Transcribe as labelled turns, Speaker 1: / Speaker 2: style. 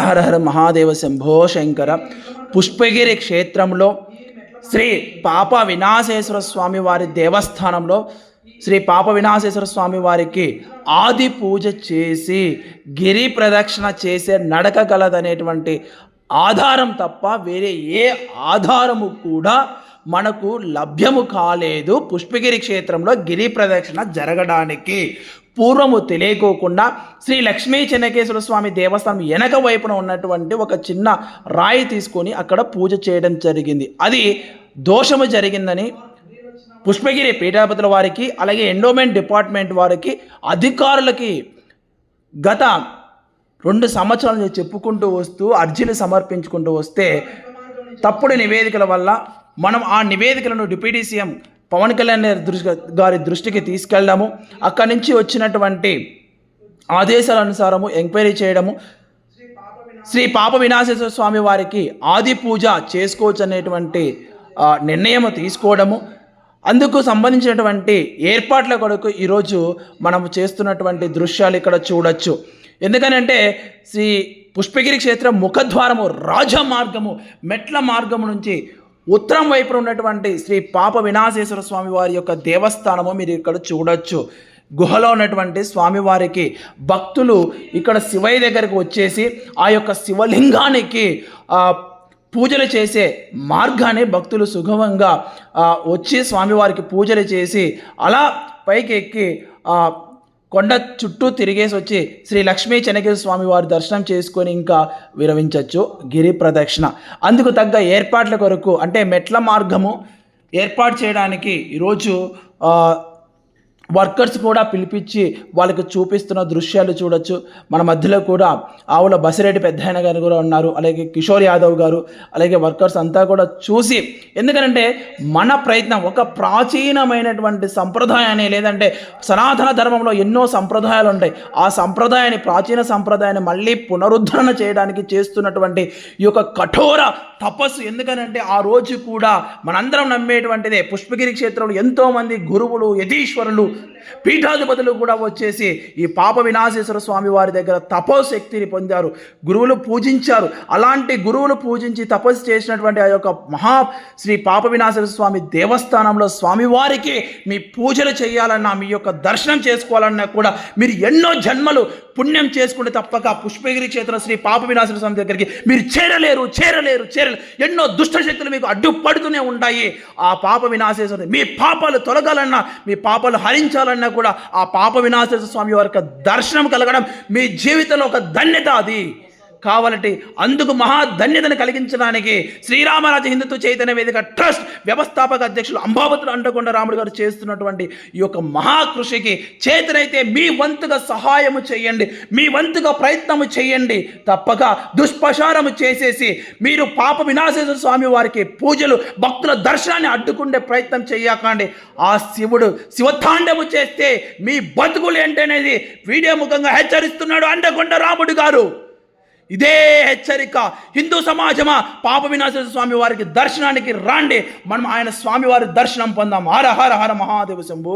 Speaker 1: హర హర మహాదేవ శంభో శంకర. పుష్పగిరి క్షేత్రంలో శ్రీ పాప వినాశేశ్వర స్వామి వారి దేవస్థానంలో శ్రీ పాప వినాశేశ్వర స్వామి వారికి ఆది పూజ చేసి గిరి ప్రదక్షిణ చేసే నడక గలదనేటువంటి ఆధారం తప్ప వేరే ఏ ఆధారము కూడా మనకు లభ్యము కాలేదు. పుష్పగిరి క్షేత్రంలో గిరి ప్రదక్షిణ జరగడానికి పూర్వము తెలియకోకుండా శ్రీ లక్ష్మీ చెన్నకేశ్వర స్వామి దేవస్థానం వెనక వైపున ఉన్నటువంటి ఒక చిన్న రాయి తీసుకొని అక్కడ పూజ చేయడం జరిగింది. అది దోషము జరిగిందని పుష్పగిరి పీఠాధిపతుల వారికి అలాగే ఎండోమెంట్ డిపార్ట్మెంట్ వారికి అధికారులకి గత 2 సంవత్సరాల నుంచి చెప్పుకుంటూ వస్తూ అర్జీలు సమర్పించుకుంటూ వస్తే తప్పుడు నివేదికల వల్ల మనం ఆ నివేదికలను డిప్యూటీ సీఎం పవన్ కళ్యాణ్ గారి దృష్టికి తీసుకెళ్ళడము, అక్కడి నుంచి వచ్చినటువంటి ఆదేశాల అనుసారము ఎంక్వైరీ చేయడము, శ్రీ పాప వినాశేశ్వర స్వామి వారికి ఆది పూజ చేసుకోవచ్చు అనేటువంటి నిర్ణయం తీసుకోవడము, అందుకు సంబంధించినటువంటి ఏర్పాట్ల కొరకు ఈరోజు మనము చేస్తున్నటువంటి దృశ్యాలు ఇక్కడ చూడొచ్చు. ఎందుకనంటే శ్రీ పుష్పగిరి క్షేత్రం ముఖద్వారము రాజమార్గము మెట్ల మార్గము నుంచి ఉత్తరం వైపున ఉన్నటువంటి శ్రీ పాప వినాశేశ్వర స్వామి వారి యొక్క దేవస్థానము మీరు ఇక్కడ చూడొచ్చు. గుహలో ఉన్నటువంటి స్వామివారికి భక్తులు ఇక్కడ శివయ్య దగ్గరకు వచ్చేసి ఆ యొక్క శివలింగానికి పూజలు చేసే మార్గాన్ని భక్తులు సుగమంగా వచ్చి స్వామివారికి పూజలు చేసి అలా పైకి ఎక్కి కొండ చుట్టూ తిరిగేసి వచ్చి శ్రీ లక్ష్మీ చెన్నకేశ్వర స్వామి వారి దర్శనం చేసుకొని ఇంకా విరమించవచ్చు గిరి ప్రదక్షిణ. అందుకు తగ్గ ఏర్పాట్ల కొరకు అంటే మెట్ల మార్గము ఏర్పాటు చేయడానికి ఈరోజు వర్కర్స్ కూడా పిలిపించి వాళ్ళకి చూపిస్తున్న దృశ్యాలు చూడొచ్చు. మన మధ్యలో కూడా ఆవుల బసిరెడ్డి పెద్దయన గారు కూడా ఉన్నారు, అలాగే కిషోర్ యాదవ్ గారు, అలాగే వర్కర్స్ అంతా కూడా చూసి, ఎందుకంటే మన ప్రయత్నం ఒక ప్రాచీనమైనటువంటి సంప్రదాయాన్ని లేదంటే సనాతన ధర్మంలో ఎన్నో సంప్రదాయాలు ఉంటాయి, ఆ సంప్రదాయాన్ని ప్రాచీన సంప్రదాయాన్ని మళ్ళీ పునరుద్ధరణ చేయడానికి చేస్తున్నటువంటి ఈ యొక్క కఠోర తపస్సు. ఎందుకనంటే ఆ రోజు కూడా మనందరం నమ్మేటువంటిదే పుష్పగిరి క్షేత్రంలో ఎంతోమంది గురువులు యతీశ్వరులు పీఠాధిపతులు కూడా వచ్చేసి ఈ పాప వినాశేశ్వర స్వామి వారి దగ్గర తపోశక్తిని పొందారు, గురువులు పూజించారు. అలాంటి గురువులు పూజించి తపస్సు చేసినటువంటి ఆ యొక్క శ్రీ పాప వినాశేశ్వర స్వామి దేవస్థానంలో స్వామివారికి మీ పూజలు చేయాలన్నా మీ యొక్క దర్శనం చేసుకోవాలన్నా కూడా మీరు ఎన్నో జన్మలు పుణ్యం చేసుకుంటే తప్పక పుష్పగిరి క్షేత్రం శ్రీ పాప వినాశేశ్వర స్వామి దగ్గరికి మీరు చేరలేరు. ఎన్నో దుష్ట శక్తులు మీకు అడ్డుపడుతూనే ఉంటాయి. ఆ పాప వినాశేశ్వర మీ పాపాలు తొలగాలన్నా మీ పాపాలు హరించాలన్నా కూడా ఆ పాప వినాశేశ్వర స్వామి వారి దర్శనం కలగడం మీ జీవితంలో ఒక ధన్యత. అది కావాలంటే అందుకు మహాధన్యతను కలిగించడానికి శ్రీరామరాజ హిందుత్వ చైతన్య వేదిక ట్రస్ట్ వ్యవస్థాపక అధ్యక్షులు అంబాబతులు అంటకొండ రాముడు గారు చేస్తున్నటువంటి ఈ యొక్క మహాకృషికి చేతనైతే మీ వంతుగా సహాయము చేయండి, మీ వంతుగా ప్రయత్నము చేయండి. తప్పక దుష్ప్రచారము చేసేసి మీరు పాప వినాశేశ్వర స్వామి వారికి పూజలు భక్తుల దర్శనాన్ని అడ్డుకుండే ప్రయత్నం చేయకండి. ఆ శివుడు శివతాండము చేస్తే మీ బతుకులు ఏంటనేది వీడియో ముఖంగా హెచ్చరిస్తున్నాడు అంటకొండ రాముడు గారు. ఇదే హెచ్చరిక. హిందూ సమాజమా, పాప వినాశేశ్వర స్వామి వారికి దర్శనానికి రాండి, మనం ఆయన స్వామి వారి దర్శనం పొందాం. హర హర హర మహాదేవ శంభో.